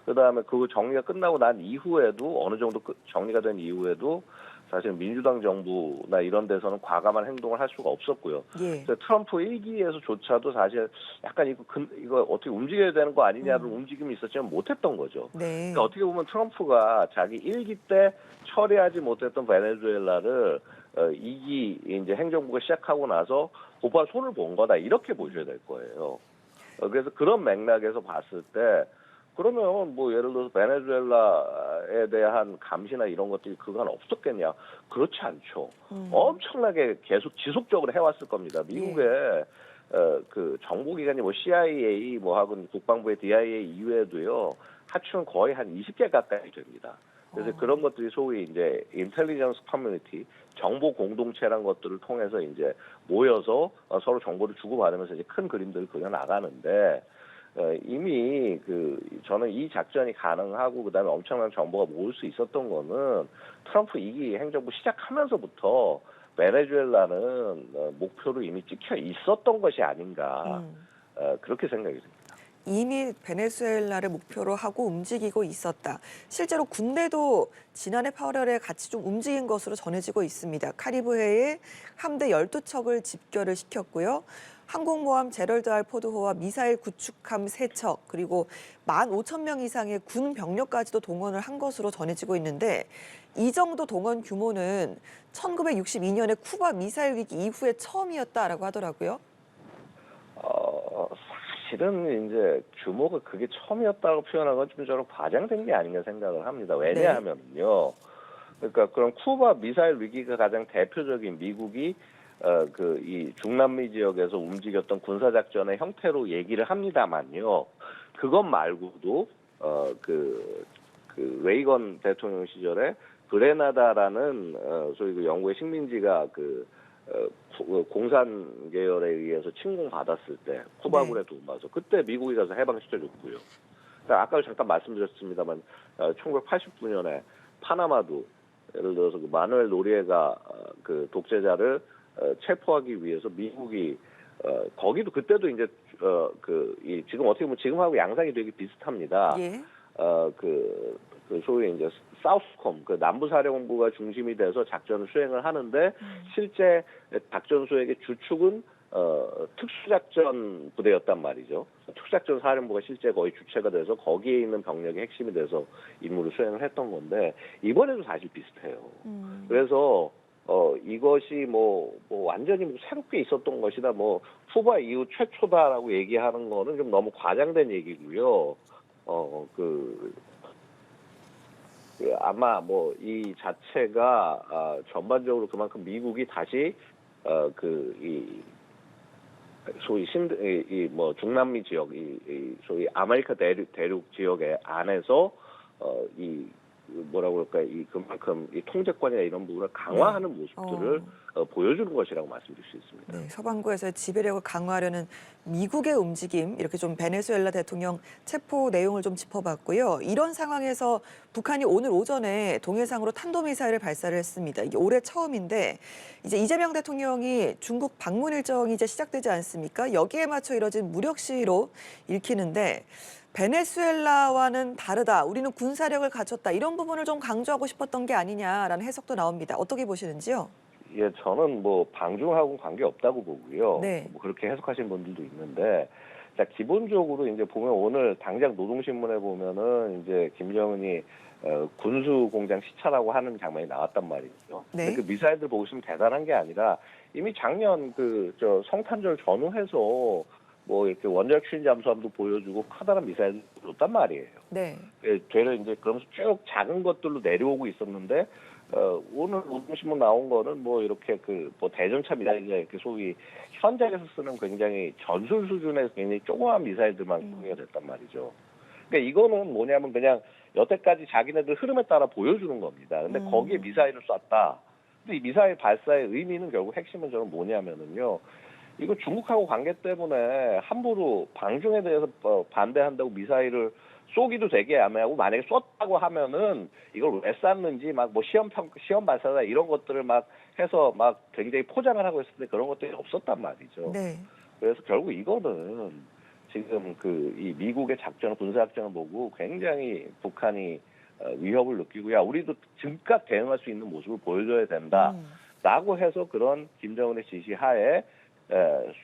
그다음에 그 정리가 끝나고 난 이후에도 어느 정도 정리가 된 이후에도 사실 민주당 정부나 이런 데서는 과감한 행동을 할 수가 없었고요. 예. 그래서 트럼프 1기에서조차도 사실 약간 이거 어떻게 움직여야 되는 거 아니냐는 움직임이 있었지만 못했던 거죠. 네. 그러니까 어떻게 보면 트럼프가 자기 1기 때 처리하지 못했던 베네수엘라를 2기 이제 행정부가 시작하고 나서 곧바로 손을 본 거다, 이렇게 보셔야 될 거예요. 그래서 그런 맥락에서 봤을 때 그러면 뭐 예를 들어서 베네수엘라에 대한 감시나 이런 것들이 그간 없었겠냐? 그렇지 않죠. 엄청나게 계속 지속적으로 해왔을 겁니다. 미국의 그 정보기관이 뭐 CIA 뭐 하고 국방부의 DIA 이외에도요, 하추는 거의 한 20개 가까이 됩니다. 그래서 그런 것들이 소위 이제 인텔리전스 커뮤니티, 정보 공동체란 것들을 통해서 이제 모여서 서로 정보를 주고받으면서 이제 큰 그림들을 그려 나가는데, 이미 저는 이 작전이 가능하고 그다음에 엄청난 정보가 모을 수 있었던 거는 트럼프 2기 행정부 시작하면서부터 베네수엘라는 목표로 이미 찍혀 있었던 것이 아닌가, 그렇게 생각이 듭니다. 이미 베네수엘라를 목표로 하고 움직이고 있었다. 실제로 군대도 지난해 8월에 같이 좀 움직인 것으로 전해지고 있습니다. 카리브해에 함대 12척을 집결을 시켰고요. 항공모함 제럴드 R 포드호와 미사일 구축함 3척, 그리고 15,000명 이상의 군 병력까지도 동원을 한 것으로 전해지고 있는데, 이 정도 동원 규모는 1962년에 쿠바 미사일 위기 이후에 처음이었다라고 하더라고요. 사실은 이제 규모가 그게 처음이었다고 표현한 건 좀 저는 과장된 게 아닌가 생각을 합니다. 왜냐하면요, 그러니까 그럼 쿠바 미사일 위기가 가장 대표적인 미국이 이 중남미 지역에서 움직였던 군사작전의 형태로 얘기를 합니다만요. 그것 말고도 그 레이건 대통령 시절에 그레나다라는 소위 그 영국의 식민지가 공산 계열에 의해서 침공받았을 때 쿠바군에 도움받아서 그때 미국이 가서 해방시켜줬고요. 아까 잠깐 말씀드렸습니다만 1989년에 파나마도 예를 들어서 그 마누엘 노리에가 그 독재자를 체포하기 위해서 미국이 거기도 그때도 이제 지금 어떻게 보면 지금하고 양상이 되게 비슷합니다. 예. 그 소위 이제 사우스콤 남부사령부가 중심이 돼서 작전을 수행을 하는데 실제 작전 수행의 주축은 특수작전 부대였단 말이죠. 특수작전 사령부가 실제 거의 주체가 돼서 거기에 있는 병력이 핵심이 돼서 임무를 수행을 했던 건데 이번에도 사실 비슷해요. 그래서 이것이 뭐 완전히 새롭게 있었던 것이다, 뭐 쿠바 이후 최초다라고 얘기하는 거는 좀 너무 과장된 얘기고요. 아마 뭐 이 자체가 전반적으로 그만큼 미국이 다시 소위 뭐 중남미 지역, 소위 아메리카 대륙 지역의 안에서 뭐라고 그럴까, 그만큼 이 통제권이나 이런 부분을 강화하는 모습들을 보여주는 것이라고 말씀드릴 수 있습니다. 네, 서방구에서의 지배력을 강화하려는 미국의 움직임, 이렇게 좀 베네수엘라 대통령 체포 내용을 좀 짚어봤고요. 이런 상황에서 북한이 오늘 오전에 동해상으로 탄도미사일을 발사를 했습니다. 이게 올해 처음인데 이제 이재명 대통령이 중국 방문 일정이 이제 시작되지 않습니까? 여기에 맞춰 이뤄진 무력 시위로 읽히는데, 베네수엘라와는 다르다, 우리는 군사력을 갖췄다, 이런 부분을 좀 강조하고 싶었던 게 아니냐라는 해석도 나옵니다. 어떻게 보시는지요? 예, 저는 뭐 방중하고는 관계 없다고 보고요. 네. 뭐 그렇게 해석하시는 분들도 있는데, 자, 기본적으로 이제 보면 오늘 당장 노동신문에 보면은 이제 김정은이 군수 공장 시찰하고 하는 장면이 나왔단 말이죠. 네. 근데 그 미사일들 보고 있으면 대단한 게 아니라 이미 작년 성탄절 전후해서 뭐 이렇게 원자력 추진 잠수함도 보여주고 커다란 미사일을 줬단 말이에요. 네. 되려 이제 그러면서 쭉 작은 것들로 내려오고 있었는데, 오늘 노동신문 나온 거는 뭐 이렇게 뭐 대전차 미사일이 이렇게 소위 현장에서 쓰는 굉장히 전술 수준의 굉장히 조그만 미사일들만 공개가 됐단 말이죠. 그러니까 이거는 뭐냐면 그냥 여태까지 자기네들 흐름에 따라 보여주는 겁니다. 근데 거기에 미사일을 쐈다. 근데 이 미사일 발사의 의미는 결국 핵심은 저는 뭐냐면은요, 이거 중국하고 관계 때문에 함부로 방중에 대해서 반대한다고 미사일을 쏘기도 되게 애매하고, 만약에 쐈다고 하면은 이걸 왜 쐈는지 막 뭐 시험 발사다 이런 것들을 막 해서 막 굉장히 포장을 하고 있을 때 그런 것들이 없었단 말이죠. 네. 그래서 결국 이거는 지금 이 미국의 군사작전을 보고 굉장히 북한이 위협을 느끼고, 야, 우리도 즉각 대응할 수 있는 모습을 보여줘야 된다라고 해서 그런 김정은의 지시하에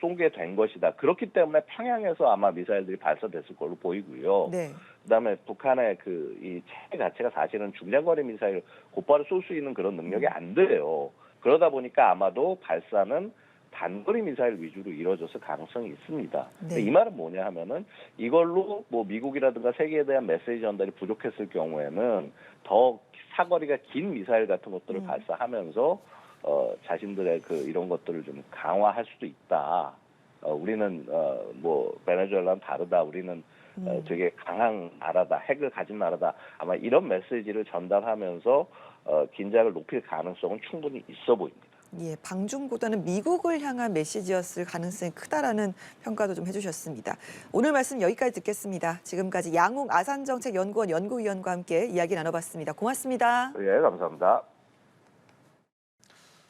쏘게 된 것이다. 그렇기 때문에 평양에서 아마 미사일들이 발사됐을 걸로 보이고요. 네. 그다음에 북한의 이 체계 자체가 사실은 중장거리 미사일 곧바로 쏠 수 있는 그런 능력이 안 돼요. 그러다 보니까 아마도 발사는 단거리 미사일 위주로 이루어졌을 가능성이 있습니다. 네. 이 말은 뭐냐 하면은 이걸로 뭐 미국이라든가 세계에 대한 메시지 전달이 부족했을 경우에는 더 사거리가 긴 미사일 같은 것들을 발사하면서 자신들의 이런 것들을 좀 강화할 수도 있다. 우리는 뭐 베네수엘라는 다르다. 우리는 되게 강한 나라다. 핵을 가진 나라다. 아마 이런 메시지를 전달하면서 긴장을 높일 가능성은 충분히 있어 보입니다. 예, 방중보다는 미국을 향한 메시지였을 가능성이 크다라는 평가도 좀 해주셨습니다. 오늘 말씀 여기까지 듣겠습니다. 지금까지 양웅 아산정책연구원 연구위원과 함께 이야기 나눠봤습니다. 고맙습니다. 예, 감사합니다.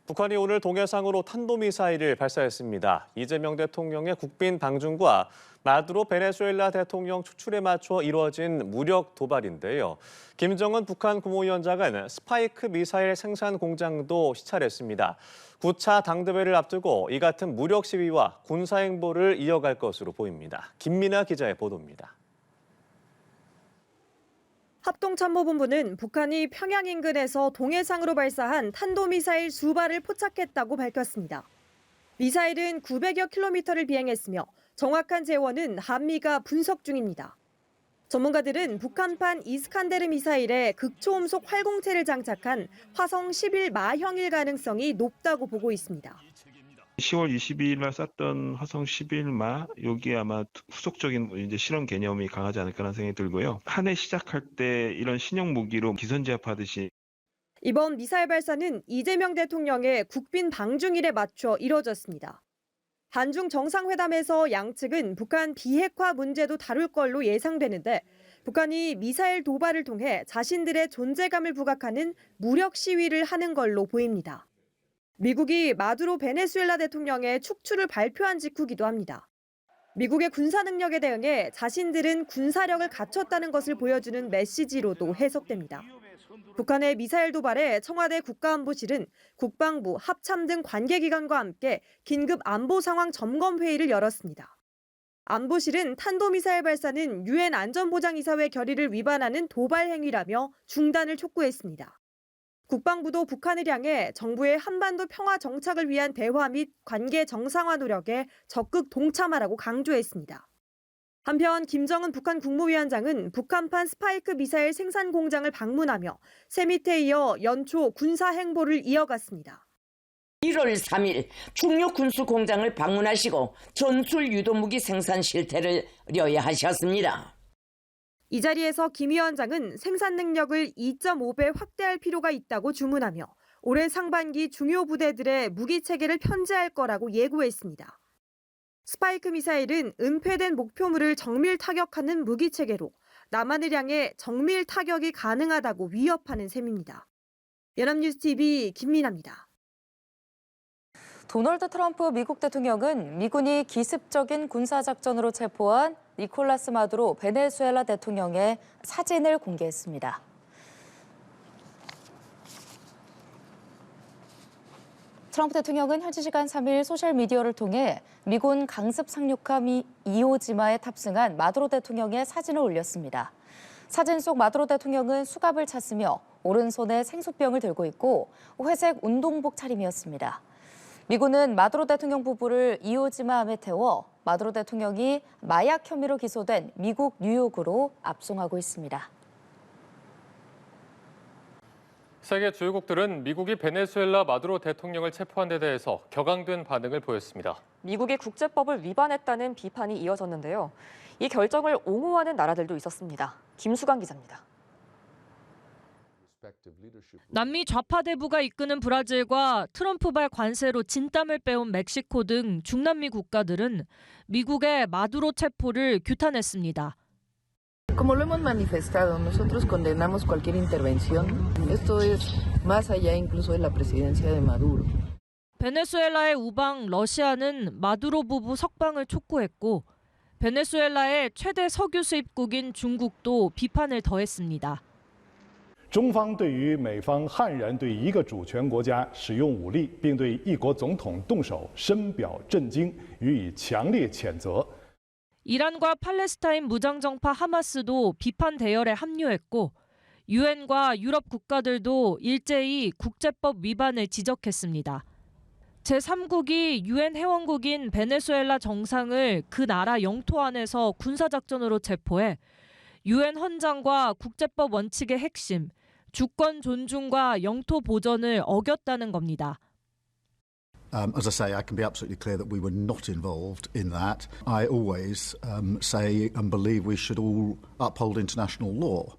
북한이 오늘 동해상으로 탄도미사일을 발사했습니다. 이재명 대통령의 국빈 방중과 마두로 베네수엘라 대통령 추출에 맞춰 이루어진 무력 도발인데요. 김정은 북한 국무위원장은 스파이크 미사일 생산 공장도 시찰했습니다. 9차 당대회를 앞두고 이 같은 무력 시위와 군사행보를 이어갈 것으로 보입니다. 김민아 기자의 보도입니다. 합동참모본부는 북한이 평양 인근에서 동해상으로 발사한 탄도미사일 수발을 포착했다고 밝혔습니다. 미사일은 900여 킬로미터를 비행했으며 정확한 재원은 한미가 분석 중입니다. 전문가들은 북한판 이스칸데르 미사일에 극초음속 활공체를 장착한 화성 11마형일 가능성이 높다고 보고 있습니다. 10월 22일 날 쐈던 화성 11마, 여기 아마 후속적인 이제 실험 개념이 강하지 않을까라는 생각이 들고요. 한 해 시작할 때 이런 신형 무기로 기선제압하듯이. 이번 미사일 발사는 이재명 대통령의 국빈 방중일에 맞춰 이뤄졌습니다. 한중 정상회담에서 양측은 북한 비핵화 문제도 다룰 걸로 예상되는데 북한이 미사일 도발을 통해 자신들의 존재감을 부각하는 무력 시위를 하는 걸로 보입니다. 미국이 마두로 베네수엘라 대통령의 축출을 발표한 직후기도 합니다. 미국의 군사 능력에 대응해 자신들은 군사력을 갖췄다는 것을 보여주는 메시지로도 해석됩니다. 북한의 미사일 도발에 청와대 국가안보실은 국방부, 합참 등 관계기관과 함께 긴급 안보 상황 점검 회의를 열었습니다. 안보실은 탄도미사일 발사는 유엔 안전보장이사회 결의를 위반하는 도발 행위라며 중단을 촉구했습니다. 국방부도 북한을 향해 정부의 한반도 평화 정착을 위한 대화 및 관계 정상화 노력에 적극 동참하라고 강조했습니다. 한편 김정은 북한 국무위원장은 북한판 스파이크 미사일 생산 공장을 방문하며 세미트에 이어 연초 군사 행보를 이어갔습니다. 1월 3일 중요 군수 공장을 방문하시고 전술 유도무기 생산 실태를 려야하셨습니다. 이 자리에서 김 위원장은 생산 능력을 2.5배 확대할 필요가 있다고 주문하며 올해 상반기 중요 부대들의 무기 체계를 편제할 거라고 예고했습니다. 스파이크 미사일은 은폐된 목표물을 정밀 타격하는 무기 체계로 남한을 향해 정밀 타격이 가능하다고 위협하는 셈입니다. 연합뉴스 TV 김민아입니다. 도널드 트럼프 미국 대통령은 미군이 기습적인 군사작전으로 체포한 니콜라스 마두로 베네수엘라 대통령의 사진을 공개했습니다. 트럼프 대통령은 현지 시간 3일 소셜미디어를 통해 미군 강습 상륙함 이오지마에 탑승한 마두로 대통령의 사진을 올렸습니다. 사진 속 마두로 대통령은 수갑을 찼으며 오른손에 생수병을 들고 있고 회색 운동복 차림이었습니다. 미군은 마두로 대통령 부부를 이오지마함에 태워 마두로 대통령이 마약 혐의로 기소된 미국 뉴욕으로 압송하고 있습니다. 세계 주요국들은 미국이 베네수엘라 마두로 대통령을 체포한 데 대해서 격앙된 반응을 보였습니다. 미국이 국제법을 위반했다는 비판이 이어졌는데요. 이 결정을 옹호하는 나라들도 있었습니다. 김수강 기자입니다. 남미 좌파 대부가 이끄는 브라질과 트럼프발 관세로 진땀을 빼온 멕시코 등 중남미 국가들은 미국의 마두로 체포를 규탄했습니다. Como lo hemos manifestado, nosotros condenamos cualquier intervención. Esto es más allá incluso de la presidencia de Maduro. 베네수엘라의 우방 러시아는 마두로 부부 석방을 촉구했고 베네수엘라의 최대 석유 수입국인 중국도 비판을 더했습니다. 中方对于美方悍然对一个主权国家使用武力，并对一国总统动手，深表震惊，予以强烈谴责。 이란과 팔레스타인 무장정파 하마스도 비판 대열에 합류했고 유엔과 유럽 국가들도 일제히 국제법 위반을 지적했습니다. 제3국이 유엔 회원국인 베네수엘라 정상을 그 나라 영토 안에서 군사작전으로 체포해 유엔 헌장과 국제법 원칙의 핵심, 주권 존중과 영토 보전을 어겼다는 겁니다. As I say, I can be absolutely clear that we were not involved in that. I always say and believe we should all uphold international law.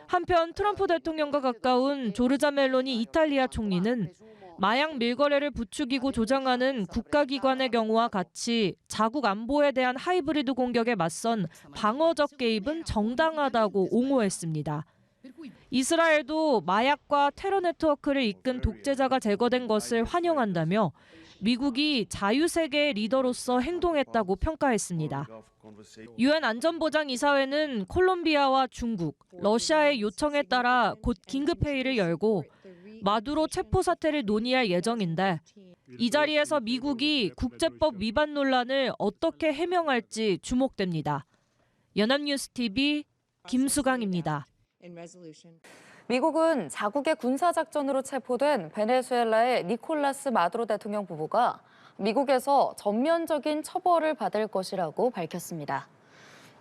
한편 트럼프 대통령과 가까운 조르자 멜로니 이탈리아 총리는 마약 밀거래를 부추기고 조장하는 국가기관의 경우와 같이 자국 안보에 대한 하이브리드 공격에 맞선 방어적 개입은 정당하다고 옹호했습니다. 이스라엘도 마약과 테러 네트워크를 이끈 독재자가 제거된 것을 환영한다며 미국이 자유세계의 리더로서 행동했다고 평가했습니다. 유엔 안전보장이사회는 콜롬비아와 중국, 러시아의 요청에 따라 곧 긴급회의를 열고 마두로 체포 사태를 논의할 예정인데 이 자리에서 미국이 국제법 위반 논란을 어떻게 해명할지 주목됩니다. 연합뉴스TV 김수강입니다. 미국은 자국의 군사작전으로 체포된 베네수엘라의 니콜라스 마두로 대통령 부부가 미국에서 전면적인 처벌을 받을 것이라고 밝혔습니다.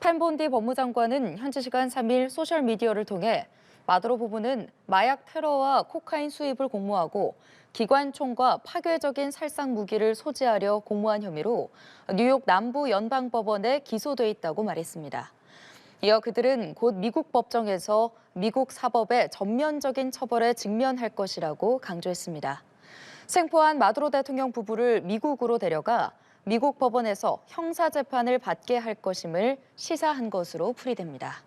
펜본디 법무장관은 현지 시간 3일 소셜미디어를 통해 마두로 부부는 마약 테러와 코카인 수입을 공모하고 기관총과 파괴적인 살상 무기를 소지하려 공모한 혐의로 뉴욕 남부 연방법원에 기소돼 있다고 말했습니다. 이어 그들은 곧 미국 법정에서 미국 사법의 전면적인 처벌에 직면할 것이라고 강조했습니다. 생포한 마두로 대통령 부부를 미국으로 데려가 미국 법원에서 형사재판을 받게 할 것임을 시사한 것으로 풀이됩니다.